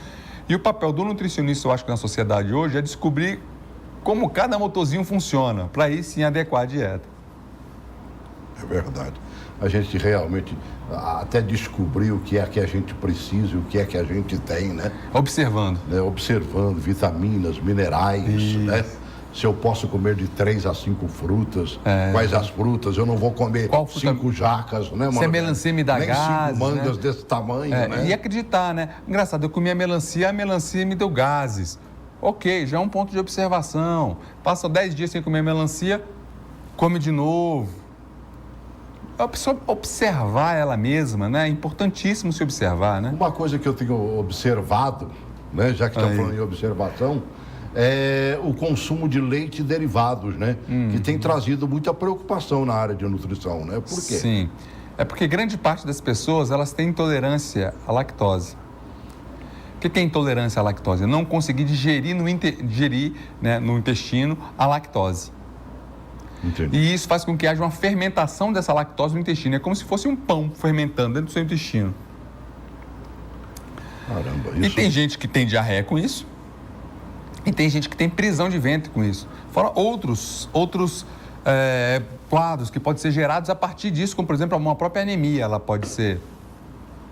E o papel do nutricionista, eu acho que na sociedade hoje, é descobrir como cada motorzinho funciona, para aí sim adequar a dieta. É verdade. A gente realmente até descobrir o que é que a gente precisa, o que é que a gente tem, né? Observando. Observando vitaminas, minerais, né? Se eu posso comer de 3 a 5 frutas, quais as frutas, eu não vou comer Qual fruta? 5 jacas, né, mano? Se a melancia me dá nem gases, 5 mangas né? desse tamanho, né? E acreditar, né? Engraçado, eu comi a melancia me deu gases. Ok, já é um ponto de observação. Passa 10 dias sem comer melancia, come de novo. A pessoa observar ela mesma, né? É importantíssimo se observar, né? Uma coisa que eu tenho observado, né, já que estamos falando em observação, é o consumo de leite e derivados, né? Que tem trazido muita preocupação na área de nutrição, né? Por quê? Sim. É porque grande parte das pessoas, elas têm intolerância à lactose. O que é intolerância à lactose? Não conseguir digerir no intestino a lactose. Entendi. E isso faz com que haja uma fermentação dessa lactose no intestino. É como se fosse um pão fermentando dentro do seu intestino. Caramba, E isso... tem gente que tem diarreia com isso. E tem gente que tem prisão de ventre com isso. Fora outros quadros que podem ser gerados a partir disso, como, por exemplo, uma própria anemia. Ela pode ser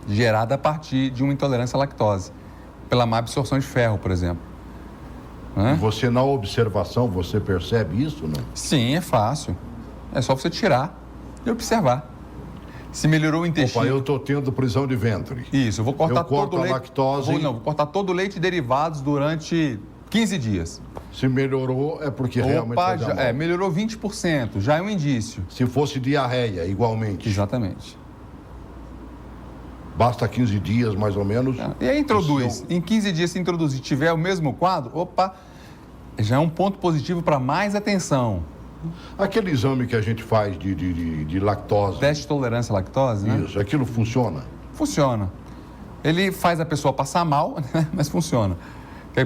gerada a partir de uma intolerância à lactose. Pela má absorção de ferro, por exemplo. E você, na observação, você percebe isso, não? Sim, é fácil. É só você tirar e observar. Se melhorou o intestino... Opa, eu estou tendo prisão de ventre. Isso, eu vou cortar todo o leite... lactose... Vou cortar todo o leite e derivados durante 15 dias. Se melhorou, é porque realmente faz mal. Melhorou 20%, já é um indício. Se fosse diarreia, igualmente. Exatamente. Basta 15 dias, mais ou menos. E aí introduz. Em 15 dias, se introduzir, tiver o mesmo quadro, já é um ponto positivo para mais atenção. Aquele exame que a gente faz de lactose. Teste de tolerância à lactose, né? Isso, aquilo funciona? Funciona. Ele faz a pessoa passar mal, né? Mas funciona.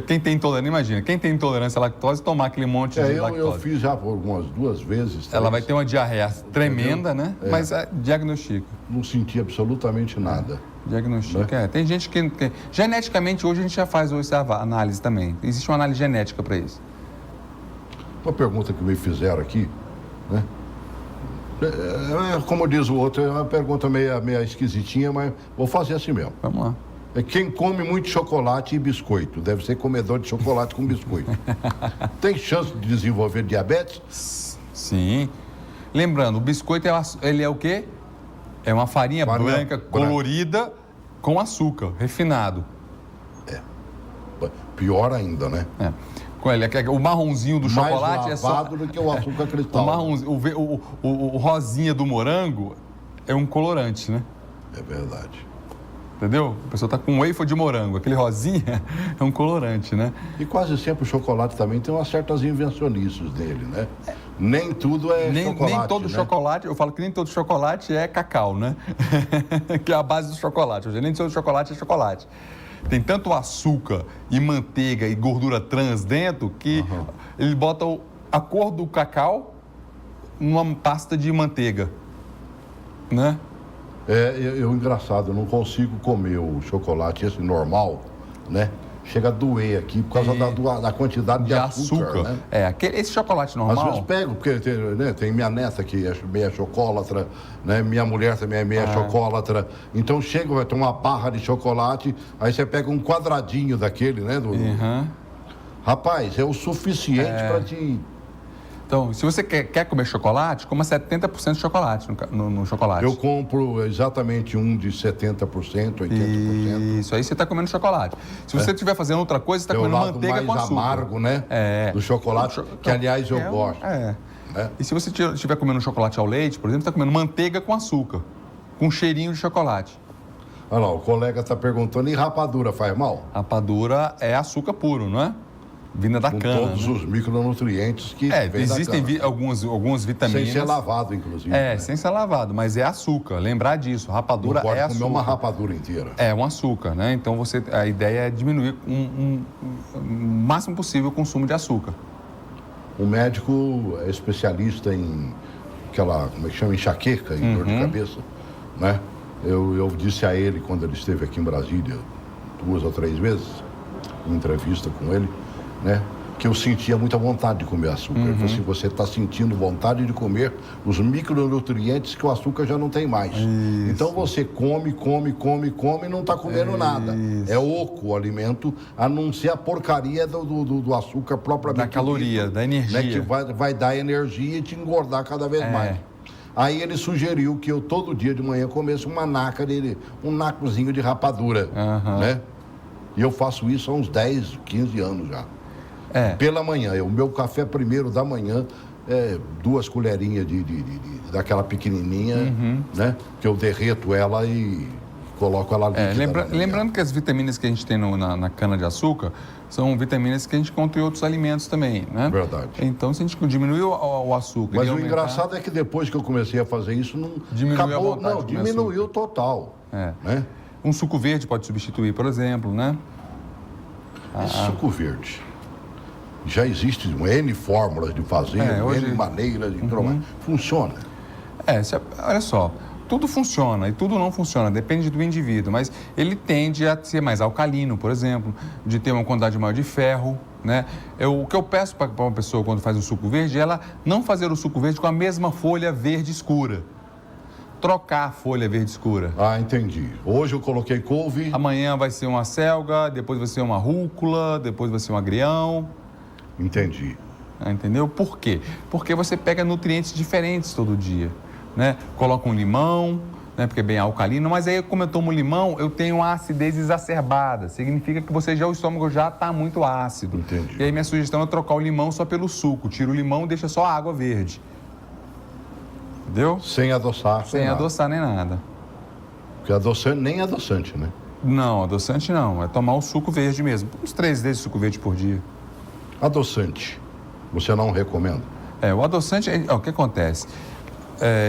Quem tem intolerância, imagina, quem tem intolerância à lactose, tomar aquele monte de lactose. Eu fiz já por algumas 2 vezes. 3. Ela vai ter uma diarreia tremenda, né? Mas diagnostica. Não senti absolutamente nada. Diagnostica, Tem gente que... Geneticamente, hoje a gente já faz essa análise também. Existe uma análise genética para isso. Uma pergunta que me fizeram aqui, né? Como diz o outro, é uma pergunta meio esquisitinha, mas vou fazer assim mesmo. Vamos lá. Quem come muito chocolate e biscoito, deve ser comedor de chocolate com biscoito. Tem chance de desenvolver diabetes? Sim. Lembrando, o biscoito ele é o quê? É uma farinha branca colorida com açúcar refinado. Pior ainda, né? O marronzinho do chocolate mais lavado do que o açúcar cristal. O rosinha do morango é um colorante, né? É verdade. Entendeu? A pessoa está com wafer de morango. Aquele rosinha é um colorante, né? E quase sempre o chocolate também tem umas certas invencionices dele, né? Nem tudo é chocolate, nem todo chocolate, eu falo que nem todo chocolate é cacau, né? Que é a base do chocolate. Ou seja, nem todo chocolate é chocolate. Tem tanto açúcar e manteiga e gordura trans dentro que ele bota a cor do cacau numa pasta de manteiga, né? Engraçado, eu não consigo comer o chocolate esse normal, né? Chega a doer aqui por causa da quantidade de açúcar, né? Esse chocolate normal... Às vezes pego, porque tem minha neta que é meia chocolatra, né? Minha mulher também é meia chocolatra. Então chega, vai tomar uma barra de chocolate, aí você pega um quadradinho daquele, né? Rapaz, é o suficiente para te... Então, se você quer comer chocolate, coma 70% de chocolate no chocolate. Eu compro exatamente um de 70%, 80%. Isso, aí você está comendo chocolate. Se você estiver fazendo outra coisa, você está comendo manteiga com açúcar. É o lado mais amargo, né? Do chocolate, que aliás eu gosto. Né? E se você estiver comendo chocolate ao leite, por exemplo, você está comendo manteiga com açúcar, com cheirinho de chocolate. Olha lá, o colega está perguntando, e rapadura faz mal? Rapadura é açúcar puro, não é? vinda da com cana. todos os micronutrientes que vêm da existem cana. algumas vitaminas. Sem ser lavado, inclusive. né? Sem ser lavado, mas é açúcar. Lembrar disso, Não rapadura pode é comer açúcar. uma rapadura inteira. É um açúcar, né? Então a ideia é diminuir o máximo possível o consumo de açúcar. O médico é especialista em aquela, como é que chama, enxaqueca, em dor de cabeça, né? Eu disse a ele, quando ele esteve aqui em Brasília, 2 ou 3 vezes, em entrevista com ele, né? Que eu sentia muita vontade de comer açúcar. Ele falou assim, você está sentindo vontade de comer os micronutrientes que o açúcar já não tem mais. Isso. Então você come e não está comendo nada. É oco o alimento, a não ser a porcaria do açúcar propriamente Da caloria, dito, da energia. né, que vai dar energia e te engordar cada vez mais. Aí ele sugeriu que eu todo dia de manhã comesse um nacozinho de rapadura, né? E eu faço isso há uns 10, 15 anos já. Pela manhã. O meu café primeiro da manhã é 2 colherinhas daquela pequenininha, né? Que eu derreto ela e coloco ela líquida. Lembrando que as vitaminas que a gente tem na cana-de-açúcar são vitaminas que a gente encontra em outros alimentos também, né? Verdade. Então, se a gente diminuir o açúcar... Mas o engraçado é que depois que eu comecei a fazer isso, não Diminuiu a vontade de comer diminuiu total. Né? Um suco verde pode substituir, por exemplo, né? Esse suco verde. Já existem N fórmulas de fazer, N maneiras de tomar. Funciona. Olha só, tudo funciona e tudo não funciona, depende do indivíduo, mas ele tende a ser mais alcalino, por exemplo, de ter uma quantidade maior de ferro, né? O que eu peço para uma pessoa quando faz o suco verde é ela não fazer o suco verde com a mesma folha verde escura. Trocar a folha verde escura. Entendi. Hoje eu coloquei couve. Amanhã vai ser uma selga, depois vai ser uma rúcula, depois vai ser um agrião. Entendi. Entendeu? Por quê? Porque você pega nutrientes diferentes todo dia, né? Coloca um limão, né? Porque é bem alcalino, mas aí como eu tomo limão, eu tenho uma acidez exacerbada. Significa que o estômago já está muito ácido. Entendi. E aí minha sugestão é trocar o limão só pelo suco. Tira o limão e deixa só a água verde. Entendeu? Sem adoçar. Sem adoçar nem nada. Porque adoçante nem adoçante, né? Não, adoçante não. É tomar o suco verde mesmo. Uns 3 vezes de suco verde por dia. Adoçante, você não recomenda? O adoçante, o que acontece?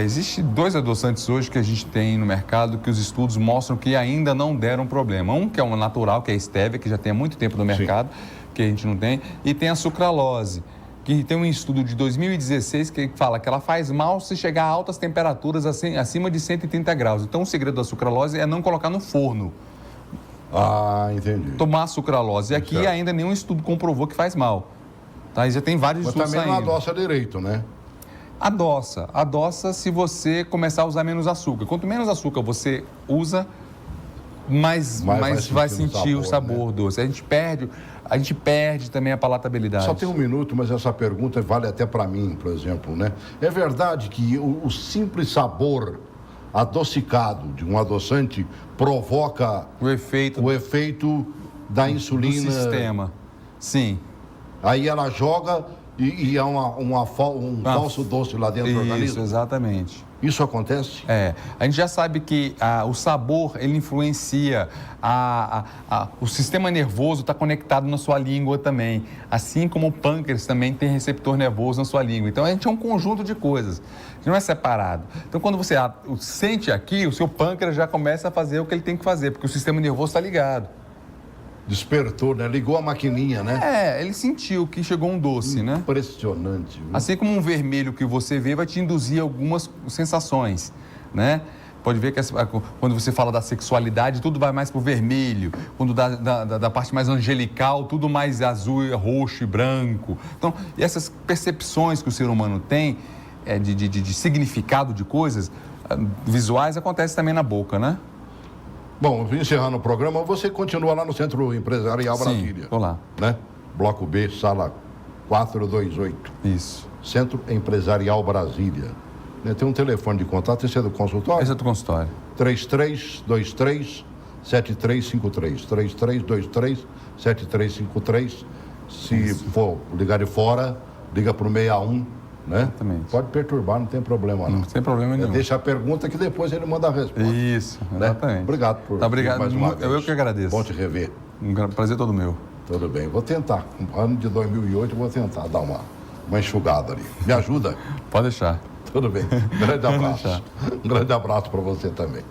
Existem 2 adoçantes hoje que a gente tem no mercado que os estudos mostram que ainda não deram problema. Um que é um natural, que é a estévia, que já tem há muito tempo no mercado, que a gente não tem. E tem a sucralose, que tem um estudo de 2016 que fala que ela faz mal se chegar a altas temperaturas acima de 130 graus. Então o segredo da sucralose é não colocar no forno. Entendi. Tomar sucralose. E aqui ainda nenhum estudo comprovou que faz mal. Tá? E já tem vários estudos saindo. Mas também não saindo. adoça direito, né? Adoça se você começar a usar menos açúcar. Quanto menos açúcar você usa, mais vai sentir o sabor, né? Doce. A gente perde também a palatabilidade. Só tem 1 minuto, mas essa pergunta vale até para mim, por exemplo, né? É verdade que o simples sabor adocicado de um adoçante provoca o efeito da insulina do sistema? Sim. Aí ela joga e há um falso doce lá dentro do organismo? Isso, exatamente. Isso acontece? A gente já sabe que o sabor, ele influencia, o sistema nervoso está conectado na sua língua também, assim como o pâncreas também tem receptor nervoso na sua língua. Então, a gente é um conjunto de coisas, não é separado. Então, quando você sente aqui, o seu pâncreas já começa a fazer o que ele tem que fazer, porque o sistema nervoso está ligado. Despertou, né? Ligou a maquininha, né? Ele sentiu que chegou um doce, né? Impressionante. Viu? Assim como um vermelho que você vê vai te induzir algumas sensações, né? Pode ver que quando você fala da sexualidade, tudo vai mais pro vermelho. Quando da parte mais angelical, tudo mais azul, roxo e branco. Então, e essas percepções que o ser humano tem de significado de coisas visuais acontece também na boca, né? Bom, encerrando o programa, você continua lá no Centro Empresarial Brasília. Sim, tô lá. Né? Bloco B, sala 428. Isso. Centro Empresarial Brasília. Tem um telefone de contato, esse é do consultório? Esse é do consultório. 3323-7353. 3323-7353. Se for ligar de fora, liga para o 61, né? Exatamente. Pode perturbar, não tem problema não. Não tem problema nenhum. Deixa a pergunta que depois ele manda a resposta. Isso, exatamente. Né? Obrigado por obrigado. mais uma vez. Eu que agradeço. Bom te rever. Um prazer todo meu. Muito Tudo bem, vou tentar. No ano de 2008 eu vou tentar dar uma enxugada ali. Me ajuda? Pode deixar. Tudo bem. Um grande Pode abraço. deixar. Um grande abraço para você também.